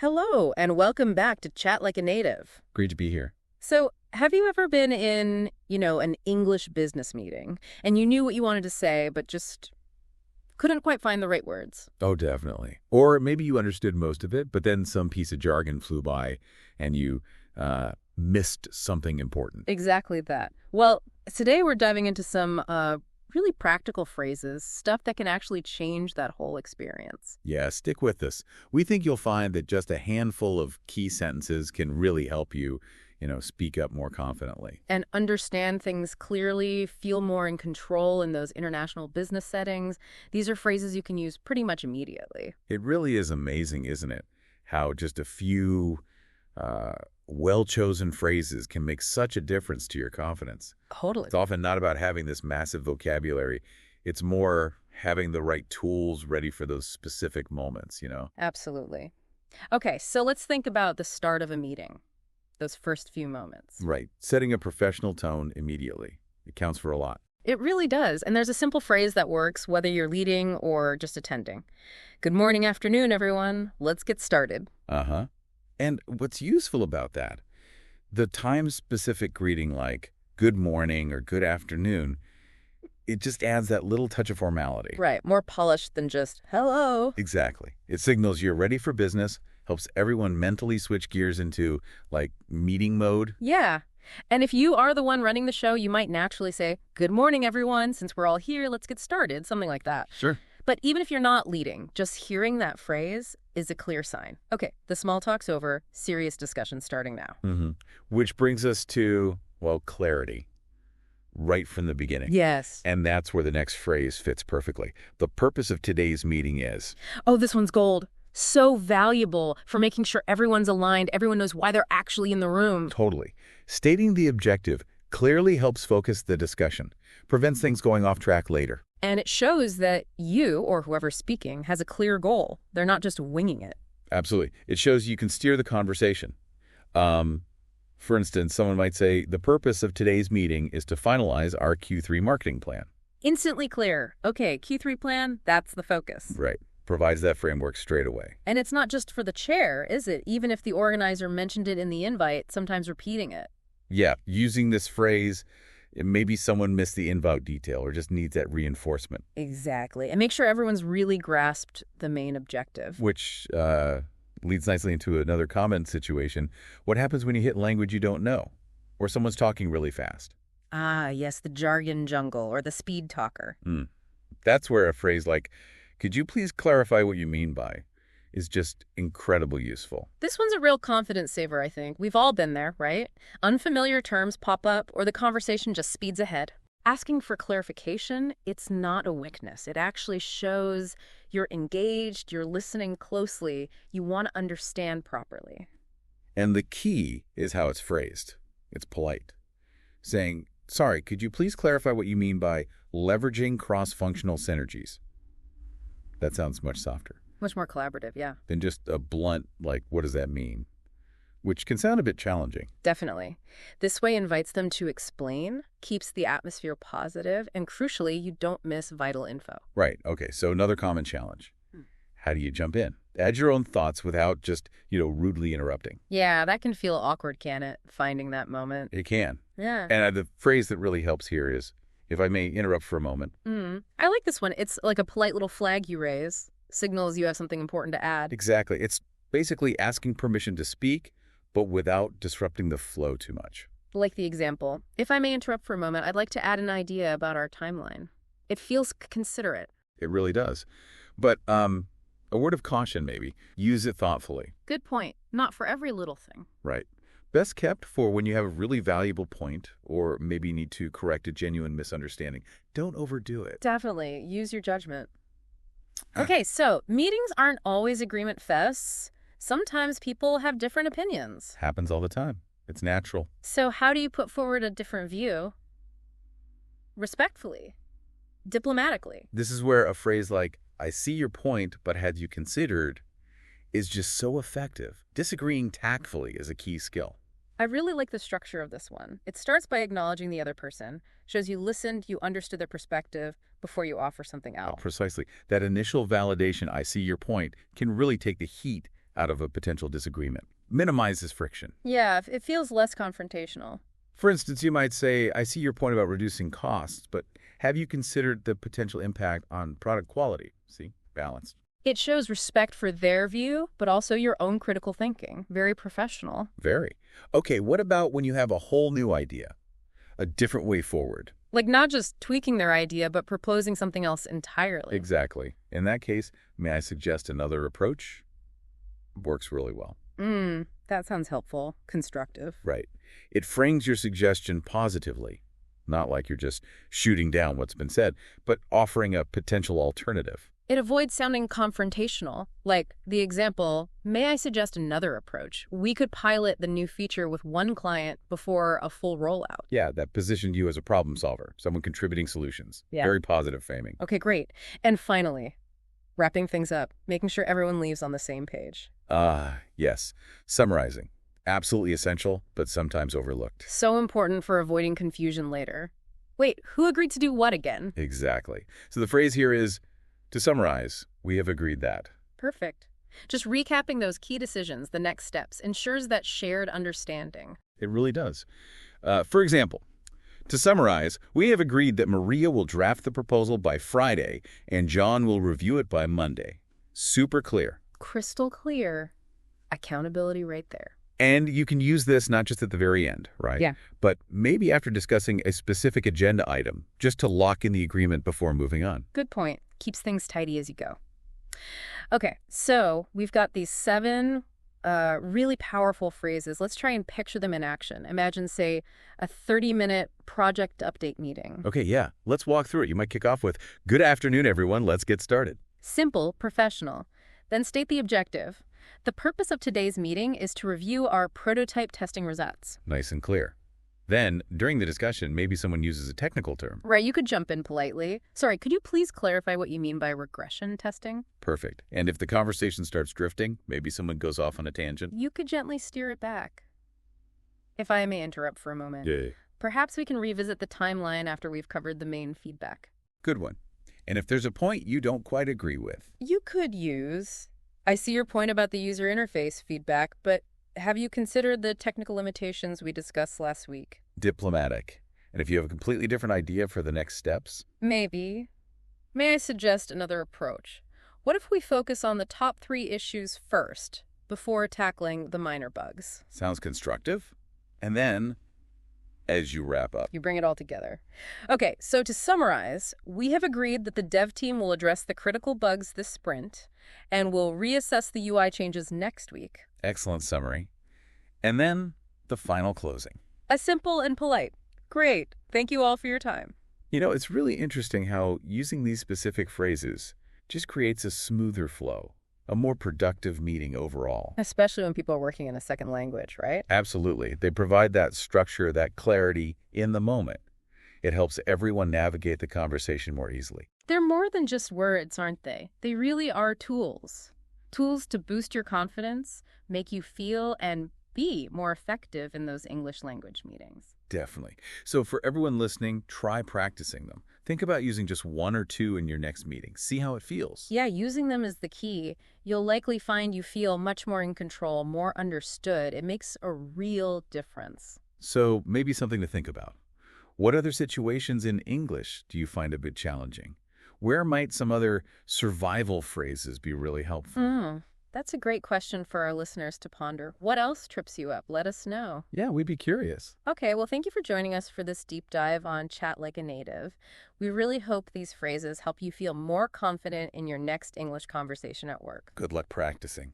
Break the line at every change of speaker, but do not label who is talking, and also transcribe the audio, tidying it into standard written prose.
Hello, and welcome back to Chat Like a Native.
Great to be here.
So, have you ever been in, an English business meeting, and you knew what you wanted to say, but just couldn't quite find the right words?
Oh, definitely. Or maybe you understood most of it, but then some piece of jargon flew by and you missed something important.
Exactly that. Well, today we're diving into some really practical phrases, stuff that can actually change that whole experience.
Yeah, stick with us. We think you'll find that just a handful of key sentences can really help you, speak up more confidently.
And understand things clearly, feel more in control in those international business settings. These are phrases you can use pretty much immediately.
It really is amazing, isn't it? How just a few well-chosen phrases can make such a difference to your confidence.
Totally.
It's often not about having this massive vocabulary. It's more having the right tools ready for those specific moments.
Absolutely. Okay, so let's think about the start of a meeting, those first few moments.
Right. Setting a professional tone immediately. It counts for a lot.
It really does. And there's a simple phrase that works whether you're leading or just attending. Good morning, afternoon, everyone. Let's get started.
Uh-huh. And what's useful about that, the time-specific greeting like good morning or good afternoon, it just adds that little touch of formality.
Right. More polished than just hello.
Exactly. It signals you're ready for business, helps everyone mentally switch gears into, meeting mode.
Yeah. And if you are the one running the show, you might naturally say, good morning, everyone. Since we're all here, let's get started. Something like that.
Sure.
But even if you're not leading, just hearing that phrase is a clear sign. Okay, the small talk's over, serious discussion starting now.
Mm-hmm. Which brings us to, clarity. Right from the beginning.
Yes.
And that's where the next phrase fits perfectly. The purpose of today's meeting is...
Oh, this one's gold. So valuable for making sure everyone's aligned, everyone knows why they're actually in the room.
Totally. Stating the objective clearly helps focus the discussion, prevents things going off track later.
And it shows that you, or whoever's speaking, has a clear goal. They're not just winging it.
Absolutely. It shows you can steer the conversation. For instance, someone might say, the purpose of today's meeting is to finalize our Q3 marketing plan.
Instantly clear. Okay, Q3 plan, that's the focus.
Right. Provides that framework straight away.
And it's not just for the chair, is it? Even if the organizer mentioned it in the invite, sometimes repeating it.
Yeah, using this phrase, maybe someone missed the invite detail or just needs that reinforcement.
Exactly. And make sure everyone's really grasped the main objective.
Which leads nicely into another common situation. What happens when you hit language you don't know? Or someone's talking really fast?
Ah, yes, the jargon jungle or the speed talker.
That's where a phrase like, could you please clarify what you mean by, is just incredibly useful.
This one's a real confidence saver, I think. We've all been there, right? Unfamiliar terms pop up or the conversation just speeds ahead. Asking for clarification, it's not a weakness. It actually shows you're engaged, you're listening closely, you want to understand properly.
And the key is how it's phrased. It's polite. Saying, sorry, could you please clarify what you mean by leveraging cross-functional synergies? That sounds much softer.
Much more collaborative, yeah.
Than just a blunt, what does that mean? Which can sound a bit challenging.
Definitely. This way invites them to explain, keeps the atmosphere positive, and crucially, you don't miss vital info.
Right. Okay. So another common challenge. How do you jump in? Add your own thoughts without just, rudely interrupting.
Yeah, that can feel awkward, can it? Finding that moment.
It can.
Yeah.
And the phrase that really helps here is, if I may interrupt for a moment.
I like this one. It's like a polite little flag you raise. Signals you have something important to add.
Exactly. It's basically asking permission to speak, but without disrupting the flow too much.
Like the example, if I may interrupt for a moment, I'd like to add an idea about our timeline. It feels considerate.
It really does. But a word of caution, maybe. Use it thoughtfully.
Good point. Not for every little thing.
Right. Best kept for when you have a really valuable point or maybe need to correct a genuine misunderstanding. Don't overdo it.
Definitely. Use your judgment. Okay, so meetings aren't always agreement fests. Sometimes people have different opinions.
Happens all the time. It's natural.
So how do you put forward a different view? Respectfully. Diplomatically.
This is where a phrase like, I see your point, but had you considered, is just so effective. Disagreeing tactfully is a key skill.
I really like the structure of this one. It starts by acknowledging the other person, shows you listened, you understood their perspective before you offer something else.
Precisely. That initial validation, I see your point, can really take the heat out of a potential disagreement. Minimizes friction.
Yeah, it feels less confrontational.
For instance, you might say, I see your point about reducing costs, but have you considered the potential impact on product quality? See? Balanced.
It shows respect for their view, but also your own critical thinking. Very professional.
Very. Okay, what about when you have a whole new idea? A different way forward?
Like not just tweaking their idea, but proposing something else entirely.
Exactly. In that case, may I suggest another approach? Works really well.
That sounds helpful. Constructive.
Right. It frames your suggestion positively, not like you're just shooting down what's been said, but offering a potential alternative.
It avoids sounding confrontational. Like the example, may I suggest another approach? We could pilot the new feature with one client before a full rollout.
Yeah, that positioned you as a problem solver, someone contributing solutions.
Yeah.
Very positive framing.
Okay, great. And finally, wrapping things up, making sure everyone leaves on the same page.
Yes. Summarizing. Absolutely essential, but sometimes overlooked.
So important for avoiding confusion later. Wait, who agreed to do what again?
Exactly. So the phrase here is, to summarize, we have agreed that.
Perfect. Just recapping those key decisions, the next steps, ensures that shared understanding.
It really does. For example, to summarize, we have agreed that Maria will draft the proposal by Friday and John will review it by Monday. Super clear.
Crystal clear. Accountability right there.
And you can use this not just at the very end, right?
Yeah.
But maybe after discussing a specific agenda item, just to lock in the agreement before moving on.
Good point. Keeps things tidy as you go. Okay, so we've got these 7 really powerful phrases. Let's try and picture them in action. Imagine, say, a 30-minute project update meeting.
Okay, yeah. Let's walk through it. You might kick off with, good afternoon, everyone. Let's get started.
Simple, professional. Then state the objective. The purpose of today's meeting is to review our prototype testing results.
Nice and clear. Then, during the discussion, maybe someone uses a technical term.
Right, you could jump in politely. Sorry, could you please clarify what you mean by regression testing?
Perfect. And if the conversation starts drifting, maybe someone goes off on a tangent.
You could gently steer it back. If I may interrupt for a moment.
Yeah.
Perhaps we can revisit the timeline after we've covered the main feedback.
Good one. And if there's a point you don't quite agree with.
You could use, I see your point about the user interface feedback, but have you considered the technical limitations we discussed last week?
Diplomatic. And if you have a completely different idea for the next steps?
Maybe. May I suggest another approach? What if we focus on the top 3 issues first, before tackling the minor bugs?
Sounds constructive. And then, as you wrap up.
You bring it all together. Okay, so to summarize, we have agreed that the dev team will address the critical bugs this sprint, and will reassess the UI changes next week.
Excellent summary. And then, the final closing.
A simple and polite. Great. Thank you all for your time.
You know, it's really interesting how using these specific phrases just creates a smoother flow, a more productive meeting overall.
Especially when people are working in a second language, right?
Absolutely. They provide that structure, that clarity in the moment. It helps everyone navigate the conversation more easily.
They're more than just words, aren't they? They really are tools. Tools to boost your confidence, make you feel and be more effective in those English language meetings.
Definitely. So for everyone listening, try practicing them. Think about using just 1 or 2 in your next meeting. See how it feels.
Yeah, using them is the key. You'll likely find you feel much more in control, more understood. It makes a real difference.
So maybe something to think about. What other situations in English do you find a bit challenging? Where might some other survival phrases be really helpful?
That's a great question for our listeners to ponder. What else trips you up? Let us know.
Yeah, we'd be curious.
Okay, well, thank you for joining us for this deep dive on Chat Like a Native. We really hope these phrases help you feel more confident in your next English conversation at work.
Good luck practicing.